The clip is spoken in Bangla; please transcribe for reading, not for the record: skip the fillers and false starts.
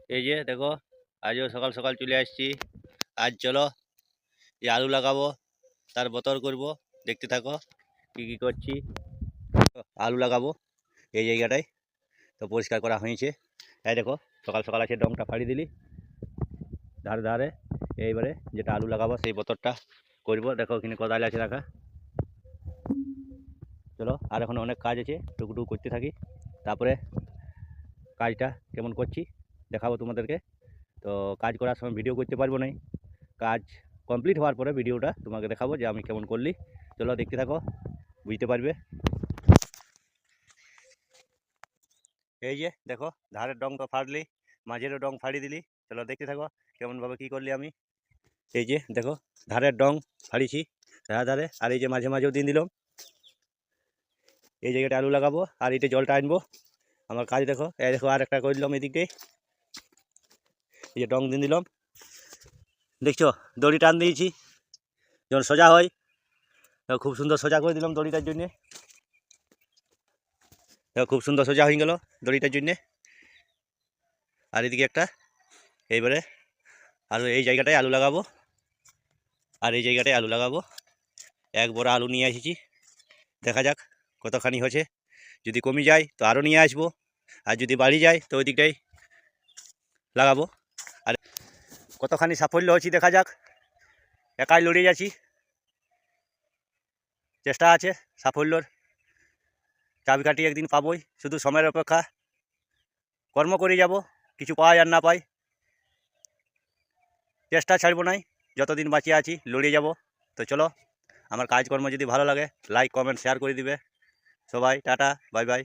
এই যে দেখো, আজও সকাল সকাল চলে আসছি। আজ চলো যে আলু লাগাবো তার বতর করব, দেখতে থাকো কি কি করছি। আলু লাগাবো এই জায়গাটায়, তো পরিষ্কার করা হয়েছে। এই দেখো, সকাল সকাল আছে ডংটা ফাড়ি দিলি ধারে ধারে। এইবারে যেটা আলু লাগাবো সেই বতরটা করব। দেখো ওখানে কোদাল আছে রাখা। চলো, আর এখন অনেক কাজ আছে, টুকটুক করতে থাকি, তারপরে কাজটা কেমন করছি দেখাবো তোমাদেরকে। তো কাজ করার সময় ভিডিও করতে পারবো না, কাজ কমপ্লিট হওয়ার পরে ভিডিওটা তোমাকে দেখাবো যে আমি কেমন করলি। চলো দেখতে থাকো, বুঝতে পারবে। এই যে দেখো, ধারের ডংটা ফাড়লি, মাঝেরও ডং ফাড়ি দিলি। চলো দেখতে থাকো কেমনভাবে কি করলি আমি। এই যে দেখো, ধারের ডং ফাড়িছি ধারে ধারে, আর এই যে মাঝে মাঝেও দিন দিলাম। এই জায়গাটা আলু লাগাবো আর এইটা জলটা আনবো। আমার কাজ দেখো, এই দেখো আর একটা করলাম এদিকে। এই যে ডং দিন দিলাম, দেখছো দড়ি টান দিয়েছি যখন সোজা হয়, খুব সুন্দর সোজা করে দিলাম দড়িটার জন্যে। খুব সুন্দর সোজা হয়ে গেল দড়িটার জন্যে। আর এদিকে একটা, এইবারে আলু এই জায়গাটায় আলু লাগাবো, আর এই জায়গাটায় আলু লাগাবো। এক বড় আলু নিয়ে এসেছি, দেখা যাক কতখানি হয়েছে। যদি কমে যায় তো আরও নিয়ে আসবো, আর যদি বাড়ি যায় তো ওই দিকটাই লাগাবো। আর কতখানি সাফল্য হয়েছি দেখা যাক। একাই লড়িয়ে যাচ্ছি, চেষ্টা আছে সাফল্যর, চাবিকাঠি একদিন পাবোই, শুধু সময়ের অপেক্ষা। কর্ম করে যাব, কিছু পাই আর না পাই, চেষ্টা ছাড়বো নাই। যতদিন বাঁচিয়ে আছি লড়িয়ে যাব। তো চলো, আমার কাজকর্ম যদি ভালো লাগে লাইক কমেন্ট শেয়ার করে দিবে সবাই। Tata, bye bye.